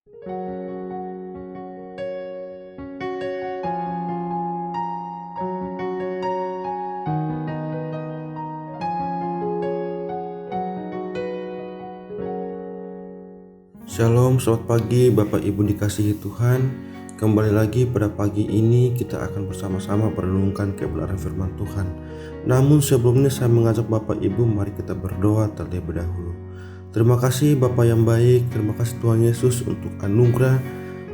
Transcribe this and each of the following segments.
Shalom, selamat pagi Bapak Ibu dikasihi Tuhan. Kembali lagi pada pagi ini kita akan bersama-sama merenungkan kebenaran firman Tuhan. Namun sebelumnya saya mengajak Bapak Ibu, mari kita berdoa terlebih dahulu. Terima kasih Bapa yang baik, terima kasih Tuhan Yesus untuk anugerah,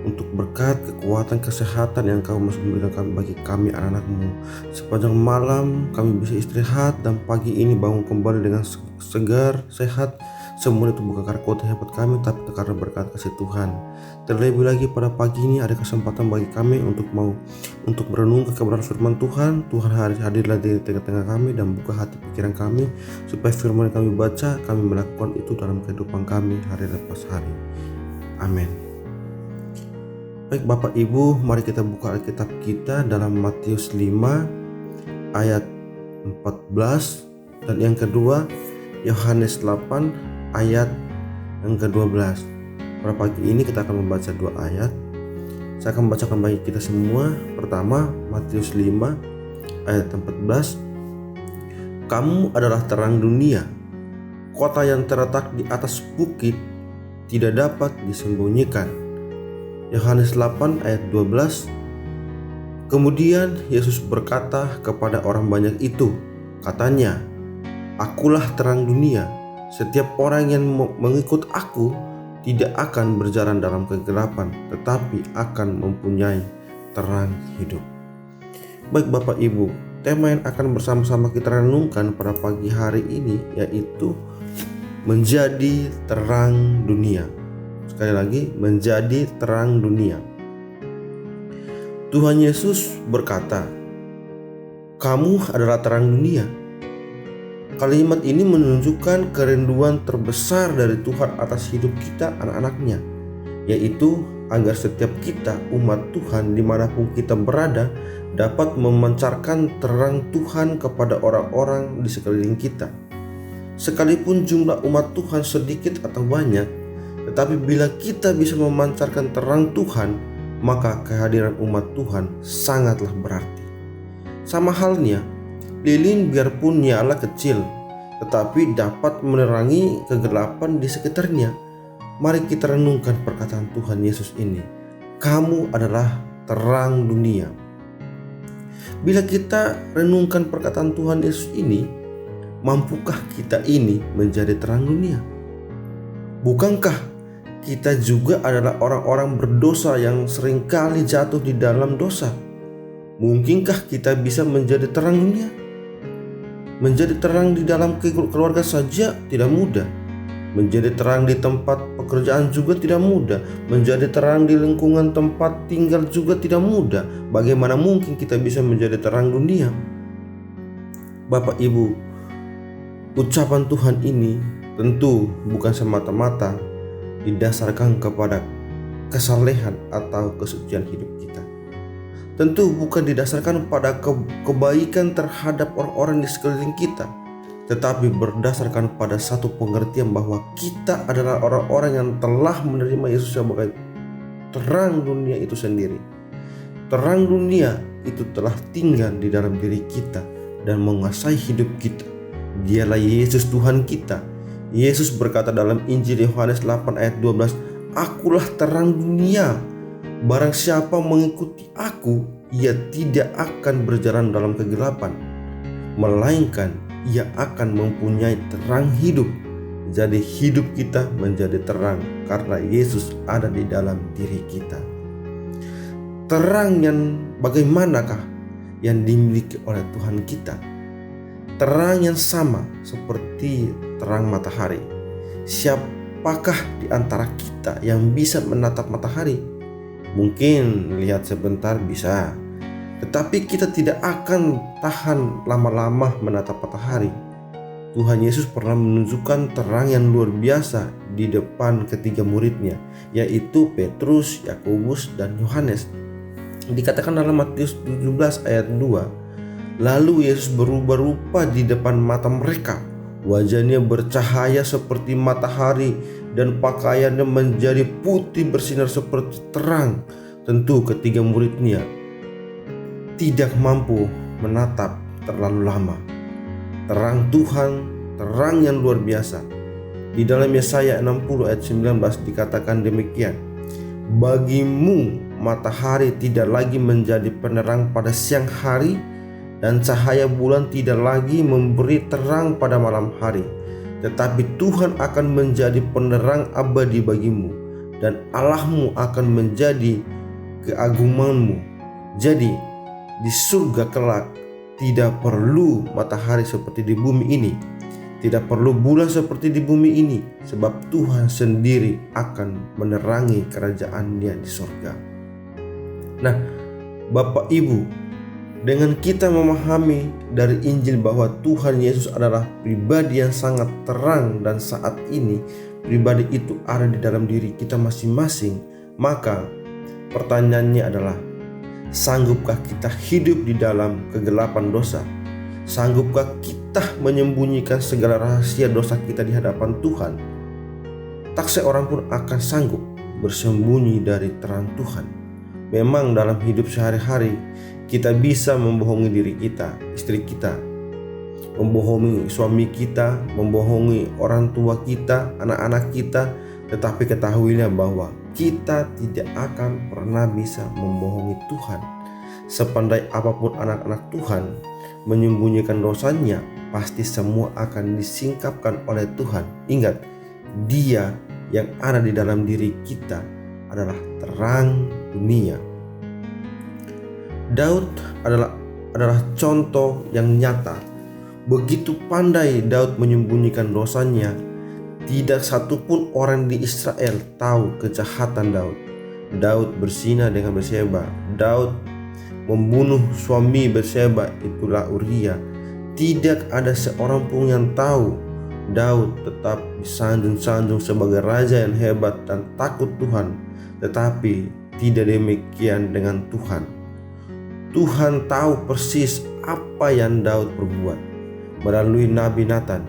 untuk berkat, kekuatan, kesehatan yang Kau masih memberikan bagi kami anak-anak-Mu. Sepanjang malam kami bisa istirahat dan pagi ini bangun kembali dengan segar, sehat. Semua itu bukan karena kuasa hebat kami, tapi karena berkat kasih Tuhan. Terlebih lagi pada pagi ini ada kesempatan bagi kami untuk merenung kebenaran firman Tuhan. Tuhan hadirlah di tengah-tengah kami dan buka hati pikiran kami, supaya firman yang kami baca, kami melakukan itu dalam kehidupan kami hari lepas hari. Amin. Baik Bapak Ibu, mari kita buka Alkitab kita dalam Matius 5 ayat 14 dan yang kedua Yohanes 8 ayat yang ke-12. Pada pagi ini kita akan membaca dua ayat. Saya akan membacakan bagi kita semua. Pertama, Matius 5 ayat 14. Kamu adalah terang dunia. Kota yang terletak di atas bukit tidak dapat disembunyikan. Yohanes 8 ayat 12. Kemudian Yesus berkata kepada orang banyak itu, katanya, Akulah terang dunia. Setiap orang yang mengikut aku tidak akan berjalan dalam kegelapan, tetapi akan mempunyai terang hidup. Baik Bapak Ibu, tema yang akan bersama-sama kita renungkan pada pagi hari ini yaitu menjadi terang dunia. Sekali lagi, menjadi terang dunia. Tuhan Yesus berkata, "Kamu adalah terang dunia." Kalimat ini menunjukkan kerinduan terbesar dari Tuhan atas hidup kita anak-anaknya, yaitu agar setiap kita umat Tuhan dimanapun kita berada dapat memancarkan terang Tuhan kepada orang-orang di sekeliling kita. Sekalipun jumlah umat Tuhan sedikit atau banyak, tetapi bila kita bisa memancarkan terang Tuhan, maka kehadiran umat Tuhan sangatlah berarti. Sama halnya, lilin biarpun nyala kecil, tetapi dapat menerangi kegelapan di sekitarnya. Mari kita renungkan perkataan Tuhan Yesus ini. Kamu adalah terang dunia. Bila kita renungkan perkataan Tuhan Yesus ini, mampukah kita ini menjadi terang dunia? Bukankah kita juga adalah orang-orang berdosa yang seringkali jatuh di dalam dosa? Mungkinkah kita bisa menjadi terang dunia? Menjadi terang di dalam keluarga saja tidak mudah. Menjadi terang di tempat pekerjaan juga tidak mudah. Menjadi terang di lingkungan tempat tinggal juga tidak mudah. Bagaimana mungkin kita bisa menjadi terang dunia? Bapak Ibu, ucapan Tuhan ini tentu bukan semata-mata didasarkan kepada kesalehan atau kesucian hidup kita. Tentu bukan didasarkan pada kebaikan terhadap orang-orang di sekeliling kita, tetapi berdasarkan pada satu pengertian bahwa kita adalah orang-orang yang telah menerima Yesus sebagai terang dunia itu sendiri. Terang dunia itu telah tinggal di dalam diri kita dan menguasai hidup kita. Dialah Yesus Tuhan kita. Yesus berkata dalam Injil Yohanes 8 ayat 12, Akulah terang dunia. Barang siapa mengikuti aku, ia tidak akan berjalan dalam kegelapan, melainkan ia akan mempunyai terang hidup. Jadi hidup kita menjadi terang karena Yesus ada di dalam diri kita. Terang yang bagaimanakah yang dimiliki oleh Tuhan kita? Terang yang sama seperti terang matahari. Siapakah di antara kita yang bisa menatap matahari? Mungkin lihat sebentar bisa, tetapi kita tidak akan tahan lama-lama menatap matahari. Tuhan Yesus pernah menunjukkan terang yang luar biasa di depan ketiga muridnya, yaitu Petrus, Yakobus, dan Yohanes. Dikatakan dalam Matius 17 ayat 2, lalu Yesus berubah rupa di depan mata mereka. Wajahnya bercahaya seperti matahari dan pakaiannya menjadi putih bersinar seperti terang. Tentu ketiga muridnya tidak mampu menatap terlalu lama. Terang Tuhan, terang yang luar biasa. Di dalam Yesaya 60 ayat 19 dikatakan demikian, bagimu matahari tidak lagi menjadi penerang pada siang hari, dan cahaya bulan tidak lagi memberi terang pada malam hari. Tetapi Tuhan akan menjadi penerang abadi bagimu, dan Allahmu akan menjadi keagunganmu. Jadi di surga kelak tidak perlu matahari seperti di bumi ini, tidak perlu bulan seperti di bumi ini, sebab Tuhan sendiri akan menerangi kerajaan-Nya di surga. Nah, Bapak Ibu, dengan kita memahami dari Injil bahwa Tuhan Yesus adalah pribadi yang sangat terang, dan saat ini pribadi itu ada di dalam diri kita masing-masing, maka pertanyaannya adalah, sanggupkah kita hidup di dalam kegelapan dosa? Sanggupkah kita menyembunyikan segala rahasia dosa kita di hadapan Tuhan? Tak seorang pun akan sanggup bersembunyi dari terang Tuhan. Memang dalam hidup sehari-hari kita bisa membohongi diri kita, istri kita, membohongi suami kita, membohongi orang tua kita, anak-anak kita. Tetapi ketahuilah bahwa kita tidak akan pernah bisa membohongi Tuhan. Sepandai apapun anak-anak Tuhan menyembunyikan dosanya, pasti semua akan disingkapkan oleh Tuhan. Ingat, Dia yang ada di dalam diri kita adalah terang dunia. Daud adalah contoh yang nyata. Begitu pandai Daud menyembunyikan dosanya, tidak satupun orang di Israel tahu kejahatan Daud. Daud berzina dengan Batseba. Daud membunuh suami Batseba, itulah Uria. Tidak ada seorang pun yang tahu. Daud tetap disanjung-sanjung sebagai raja yang hebat dan takut Tuhan. Tetapi tidak demikian dengan Tuhan. Tuhan tahu persis apa yang Daud perbuat. Melalui Nabi Nathan,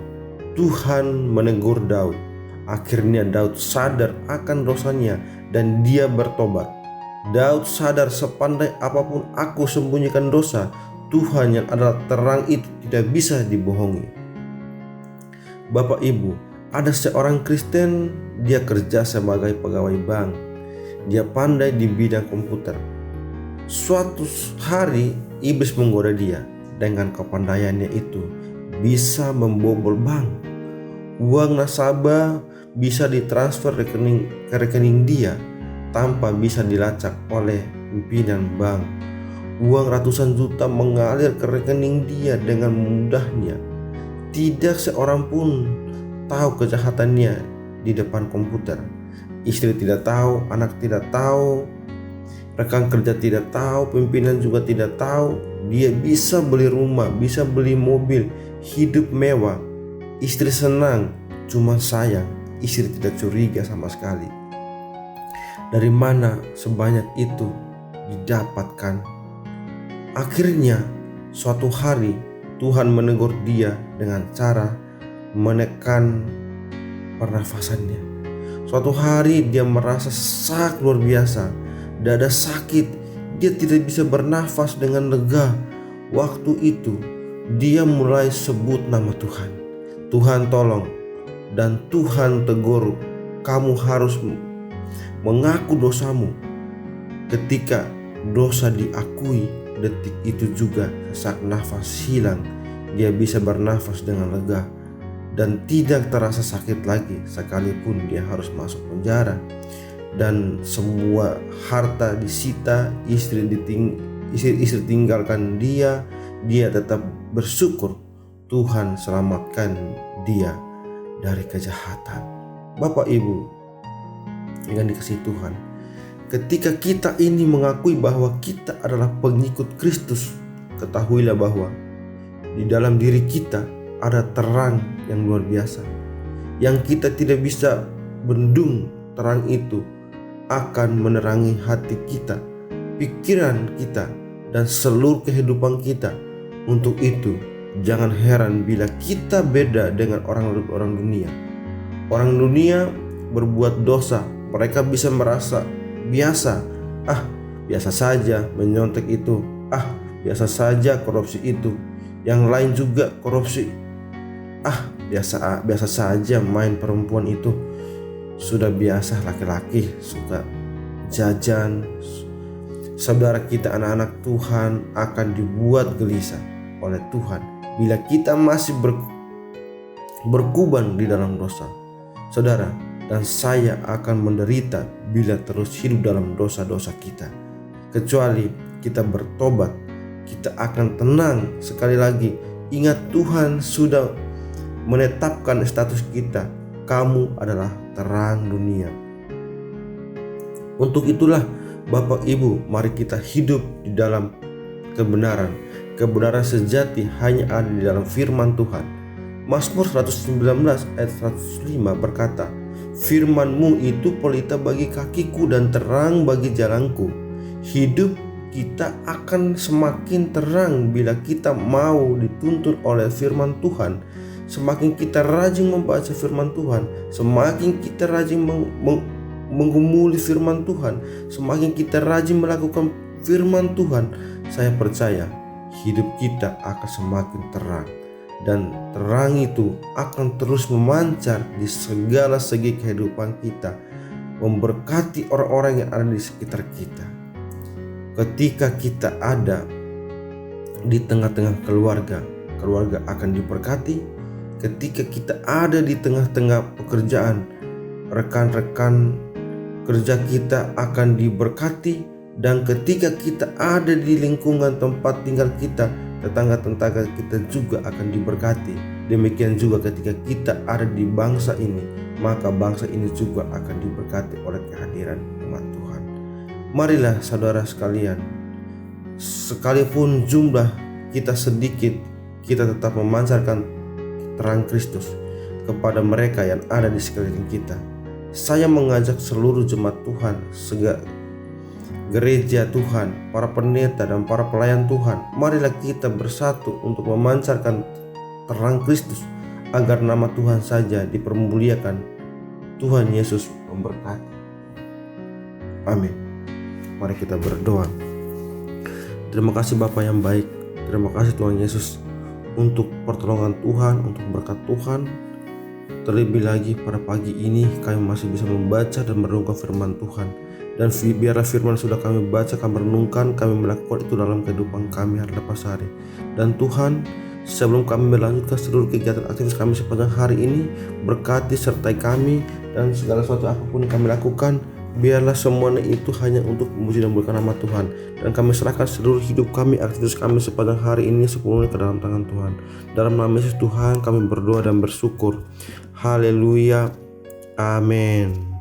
Tuhan menegur Daud. Akhirnya Daud sadar akan dosanya dan dia bertobat. Daud sadar, sepandai apapun aku sembunyikan dosa, Tuhan yang adalah terang itu tidak bisa dibohongi. Bapak Ibu, ada seorang Kristen, dia kerja sebagai pegawai bank. Dia pandai di bidang komputer. Suatu hari iblis menggoda dia. Dengan kepandaiannya itu bisa membobol bank. Uang nasabah bisa ditransfer ke rekening dia tanpa bisa dilacak oleh pimpinan bank. Uang ratusan juta mengalir ke rekening dia dengan mudahnya. Tidak seorang pun tahu kejahatannya di depan komputer. Istri tidak tahu, anak tidak tahu, rekan kerja tidak tahu, pimpinan juga tidak tahu. Dia bisa beli rumah, bisa beli mobil, hidup mewah. Istri senang, cuma sayang, istri tidak curiga sama sekali. Dari mana sebanyak itu didapatkan? Akhirnya suatu hari Tuhan menegur dia dengan cara menekan pernafasannya. Suatu hari dia merasa sesak luar biasa, dada sakit, dia tidak bisa bernafas dengan lega. Waktu itu dia mulai sebut nama Tuhan. Tuhan tolong, dan Tuhan tegur, kamu harus mengaku dosamu. Ketika dosa diakui, detik itu juga sesak nafas hilang. Dia bisa bernafas dengan lega dan tidak terasa sakit lagi, sekalipun dia harus masuk penjara dan semua harta disita, istri tinggalkan dia tetap bersyukur Tuhan selamatkan dia dari kejahatan. Bapak Ibu yang dikasihi Tuhan, ketika kita ini mengakui bahwa kita adalah pengikut Kristus, ketahuilah bahwa di dalam diri kita ada terang yang luar biasa yang kita tidak bisa bendung. Terang itu akan menerangi hati kita, pikiran kita, dan seluruh kehidupan kita. Untuk itu, jangan heran bila kita beda dengan orang dunia. Orang dunia berbuat dosa, mereka bisa merasa biasa. Biasa saja menyontek itu. Biasa saja korupsi itu. Yang lain juga korupsi. Biasa saja main perempuan itu. Sudah biasa laki-laki suka jajan. Saudara kita anak-anak Tuhan akan dibuat gelisah oleh Tuhan bila kita masih berkuban di dalam dosa. Saudara dan saya akan menderita bila terus hidup dalam dosa-dosa kita. Kecuali kita bertobat, kita akan tenang. Sekali lagi, ingat Tuhan sudah menetapkan status kita. Kamu adalah terang dunia. Untuk itulah Bapak Ibu, mari kita hidup di dalam kebenaran. Kebenaran sejati hanya ada di dalam firman Tuhan. Mazmur 119 ayat 105 berkata, "Firman-Mu itu pelita bagi kakiku dan terang bagi jalanku." Hidup kita akan semakin terang bila kita mau dituntun oleh firman Tuhan. Semakin kita rajin membaca firman Tuhan, semakin kita rajin menggumuli firman Tuhan, semakin kita rajin melakukan firman Tuhan, saya percaya hidup kita akan semakin terang. Dan terang itu akan terus memancar di segala segi kehidupan kita, memberkati orang-orang yang ada di sekitar kita. Ketika kita ada di tengah-tengah keluarga, keluarga akan diberkati. Ketika kita ada di tengah-tengah pekerjaan, rekan-rekan kerja kita akan diberkati. Dan ketika kita ada di lingkungan tempat tinggal kita, tetangga-tetangga kita juga akan diberkati. Demikian juga ketika kita ada di bangsa ini, maka bangsa ini juga akan diberkati oleh kehadiran umat Tuhan. Marilah saudara sekalian, sekalipun jumlah kita sedikit, kita tetap memancarkan terang Kristus kepada mereka yang ada di sekeliling kita. Saya mengajak seluruh jemaat Tuhan, gereja Tuhan, para pendeta dan para pelayan Tuhan, marilah kita bersatu untuk memancarkan terang Kristus agar nama Tuhan saja dipermuliakan. Tuhan Yesus memberkati. Amin. Mari kita berdoa. Terima kasih Bapa yang baik. Terima kasih Tuhan Yesus untuk pertolongan Tuhan, untuk berkat Tuhan. Terlebih lagi pada pagi ini kami masih bisa membaca dan merenungkan firman Tuhan. Dan biarlah firman sudah kami baca, kami renungkan, kami melakukan itu dalam kehidupan kami hari lepas hari. Dan Tuhan, sebelum kami melanjutkan seluruh kegiatan aktivitas kami sepanjang hari ini, berkati sertai kami dan segala sesuatu apapun yang kami lakukan, biarlah semuanya itu hanya untuk memuji dan memuliakan nama Tuhan. Dan kami serahkan seluruh hidup kami, aktivitas kami sepanjang hari ini sepenuhnya ke dalam tangan Tuhan. Dalam nama Yesus Tuhan kami berdoa dan bersyukur. Haleluya. Amin.